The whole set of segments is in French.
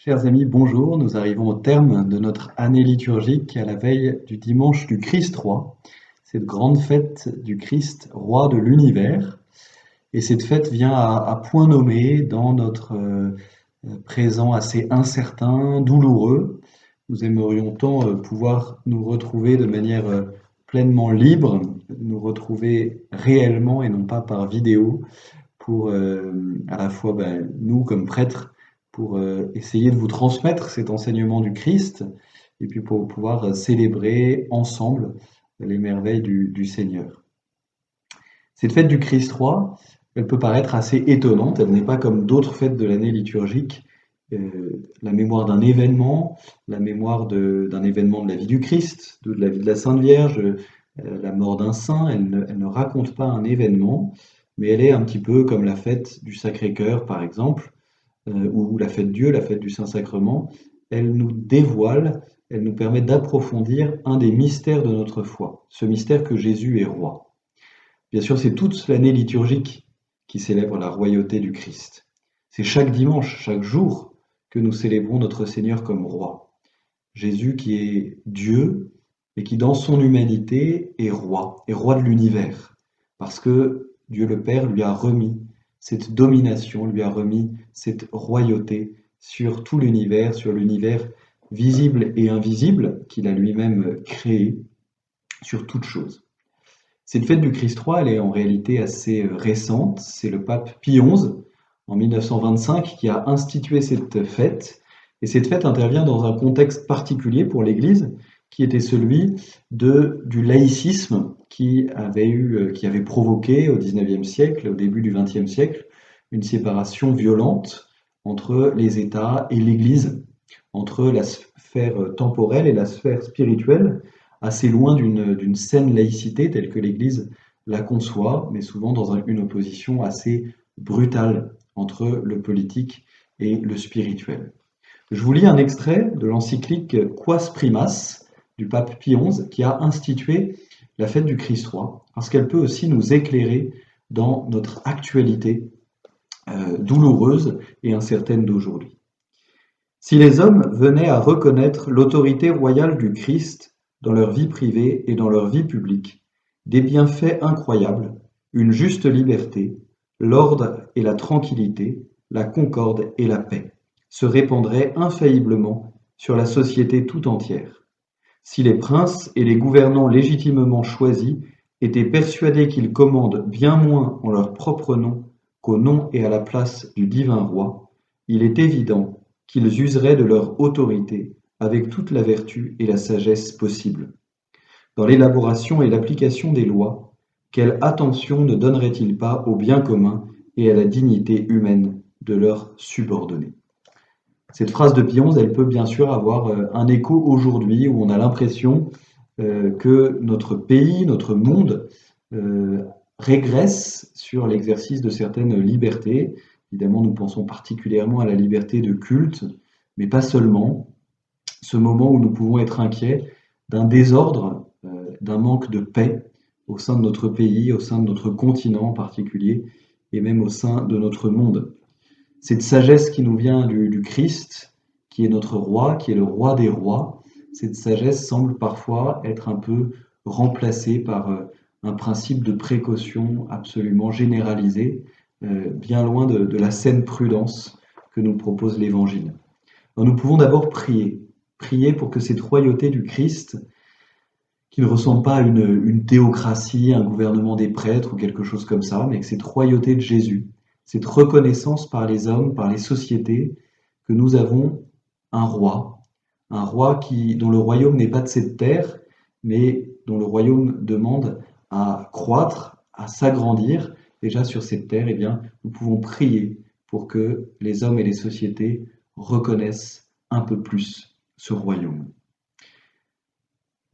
Chers amis, bonjour. Nous arrivons au terme de notre année liturgique à la veille du dimanche du Christ roi, cette grande fête du Christ roi de l'univers. Et cette fête vient à point nommé dans notre présent assez incertain, douloureux. Nous aimerions tant pouvoir nous retrouver de manière pleinement libre, nous retrouver réellement et non pas par vidéo, pour à la fois nous comme prêtres, pour essayer de vous transmettre cet enseignement du Christ, et puis pour pouvoir célébrer ensemble les merveilles du Seigneur. Cette fête du Christ roi, elle peut paraître assez étonnante, elle n'est pas comme d'autres fêtes de l'année liturgique, la mémoire d'un événement, la mémoire d'un événement de la vie du Christ, de la vie de la Sainte Vierge, la mort d'un saint, elle ne raconte pas un événement, mais elle est un petit peu comme la fête du Sacré-Cœur, par exemple, ou la fête Dieu, la fête du Saint-Sacrement. Elle nous dévoile, elle nous permet d'approfondir un des mystères de notre foi, ce mystère que Jésus est roi. Bien sûr, c'est toute l'année liturgique qui célèbre la royauté du Christ. C'est chaque dimanche, chaque jour, que nous célébrons notre Seigneur comme roi. Jésus qui est Dieu et qui, dans son humanité, est roi de l'univers. Parce que Dieu le Père lui a remis cette domination, lui a remis cette royauté sur tout l'univers, sur l'univers visible et invisible qu'il a lui-même créé, sur toute chose. Cette fête du Christ roi, elle est en réalité assez récente. C'est le pape Pie XI, en 1925, qui a institué cette fête. Et cette fête intervient dans un contexte particulier pour l'Église, qui était celui du laïcisme qui avait provoqué au XIXe siècle, au début du XXe siècle, une séparation violente entre les États et l'Église, entre la sphère temporelle et la sphère spirituelle, assez loin d'une saine laïcité telle que l'Église la conçoit, mais souvent dans une opposition assez brutale entre le politique et le spirituel. Je vous lis un extrait de l'encyclique Quas Primas du pape Pie XI qui a institué la fête du Christ roi, parce qu'elle peut aussi nous éclairer dans notre actualité douloureuse et incertaine d'aujourd'hui. Si les hommes venaient à reconnaître l'autorité royale du Christ dans leur vie privée et dans leur vie publique, des bienfaits incroyables, une juste liberté, l'ordre et la tranquillité, la concorde et la paix se répandraient infailliblement sur la société tout entière. Si les princes et les gouvernants légitimement choisis étaient persuadés qu'ils commandent bien moins en leur propre nom qu'au nom et à la place du divin roi, il est évident qu'ils useraient de leur autorité avec toute la vertu et la sagesse possible. Dans l'élaboration et l'application des lois, quelle attention ne donneraient-ils pas au bien commun et à la dignité humaine de leurs subordonnés? Cette phrase de Pie XI, elle peut bien sûr avoir un écho aujourd'hui où on a l'impression que notre pays, notre monde régresse sur l'exercice de certaines libertés. Évidemment, nous pensons particulièrement à la liberté de culte, mais pas seulement. Ce moment où nous pouvons être inquiets d'un désordre, d'un manque de paix au sein de notre pays, au sein de notre continent en particulier, et même au sein de notre monde. Cette sagesse qui nous vient du Christ, qui est notre roi, qui est le roi des rois, cette sagesse semble parfois être un peu remplacée par un principe de précaution absolument généralisé, bien loin de la saine prudence que nous propose l'Évangile. Alors nous pouvons d'abord prier pour que cette royauté du Christ, qui ne ressemble pas à une théocratie, un gouvernement des prêtres ou quelque chose comme ça, mais que cette royauté de Jésus, cette reconnaissance par les hommes, par les sociétés, que nous avons un roi dont le royaume n'est pas de cette terre, mais dont le royaume demande à croître, à s'agrandir. Déjà sur cette terre, eh bien, nous pouvons prier pour que les hommes et les sociétés reconnaissent un peu plus ce royaume.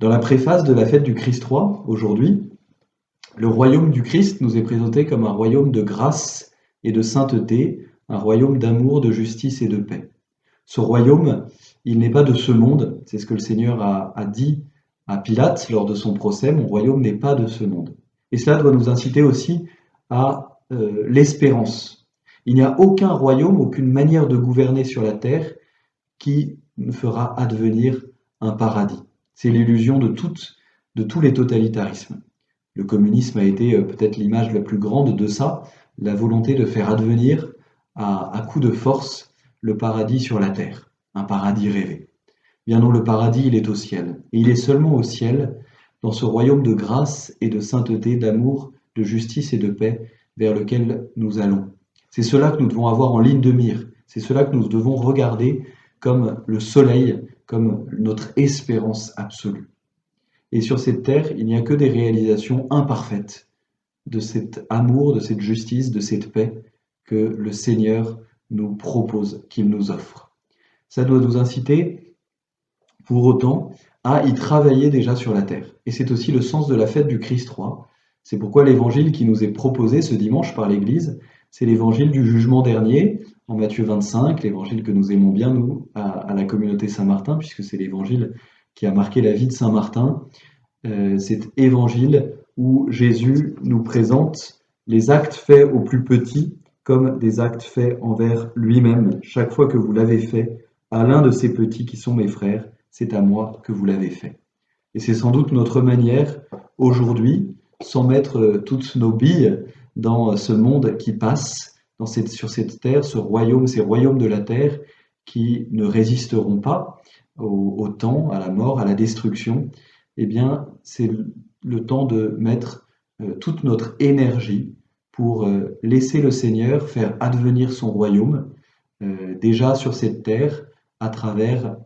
Dans la préface de la fête du Christ roi, aujourd'hui, le royaume du Christ nous est présenté comme un royaume de grâce et de sainteté, un royaume d'amour, de justice et de paix. Ce royaume, il n'est pas de ce monde, c'est ce que le Seigneur a dit à Pilate lors de son procès, mon royaume n'est pas de ce monde. Et cela doit nous inciter aussi à l'espérance. Il n'y a aucun royaume, aucune manière de gouverner sur la terre qui fera advenir un paradis. C'est l'illusion de tous les totalitarismes. Le communisme a été peut-être l'image la plus grande de ça, la volonté de faire advenir à coup de force le paradis sur la terre, un paradis rêvé. Bien non, le paradis, il est au ciel, et il est seulement au ciel, dans ce royaume de grâce et de sainteté, d'amour, de justice et de paix vers lequel nous allons. C'est cela que nous devons avoir en ligne de mire, c'est cela que nous devons regarder comme le soleil, comme notre espérance absolue. Et sur cette terre, il n'y a que des réalisations imparfaites de cet amour, de cette justice, de cette paix que le Seigneur nous propose, qu'il nous offre. Ça doit nous inciter, pour autant, à y travailler déjà sur la terre. Et c'est aussi le sens de la fête du Christ roi. C'est pourquoi l'évangile qui nous est proposé ce dimanche par l'Église, c'est l'évangile du jugement dernier, en Matthieu 25, l'évangile que nous aimons bien, nous, à la communauté Saint-Martin, puisque c'est l'évangile qui a marqué la vie de Saint-Martin. Cet évangile où Jésus nous présente les actes faits aux plus petits comme des actes faits envers lui-même. Chaque fois que vous l'avez fait à l'un de ces petits qui sont mes frères, c'est à moi que vous l'avez fait. Et c'est sans doute notre manière aujourd'hui, sans mettre toutes nos billes dans ce monde qui passe, sur cette terre, ces royaumes de la terre qui ne résisteront pas au temps, à la mort, à la destruction, eh bien, c'est le temps de mettre toute notre énergie pour laisser le Seigneur faire advenir son royaume, déjà sur cette terre, à travers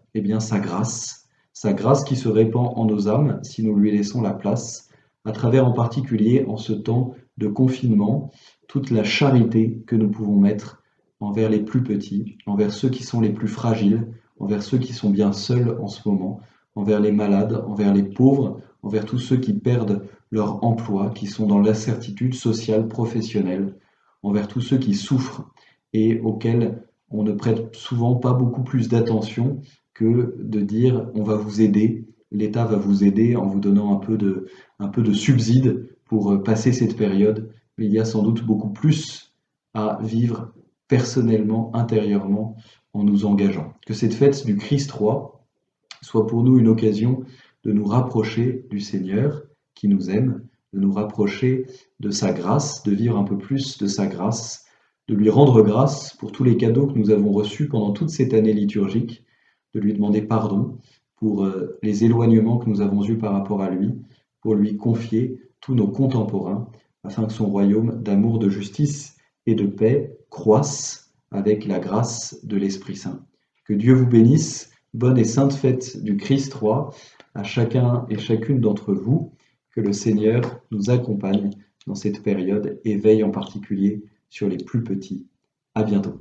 sa grâce qui se répand en nos âmes si nous lui laissons la place, à travers en particulier en ce temps de confinement, toute la charité que nous pouvons mettre envers les plus petits, envers ceux qui sont les plus fragiles, envers ceux qui sont bien seuls en ce moment, envers les malades, envers les pauvres, envers tous ceux qui perdent leur emploi, qui sont dans l'incertitude sociale, professionnelle, envers tous ceux qui souffrent et auxquels on ne prête souvent pas beaucoup plus d'attention que de dire on va vous aider, l'État va vous aider en vous donnant un peu de subside pour passer cette période. Mais il y a sans doute beaucoup plus à vivre personnellement, intérieurement, en nous engageant. Que cette fête du Christ roi soit pour nous une occasion de nous rapprocher du Seigneur qui nous aime, de nous rapprocher de sa grâce, de vivre un peu plus de sa grâce, de lui rendre grâce pour tous les cadeaux que nous avons reçus pendant toute cette année liturgique, de lui demander pardon pour les éloignements que nous avons eus par rapport à lui, pour lui confier tous nos contemporains, afin que son royaume d'amour, de justice et de paix croisse avec la grâce de l'Esprit Saint. Que Dieu vous bénisse, bonne et sainte fête du Christ roi à chacun et chacune d'entre vous, que le Seigneur nous accompagne dans cette période et veille en particulier sur les plus petits. À bientôt.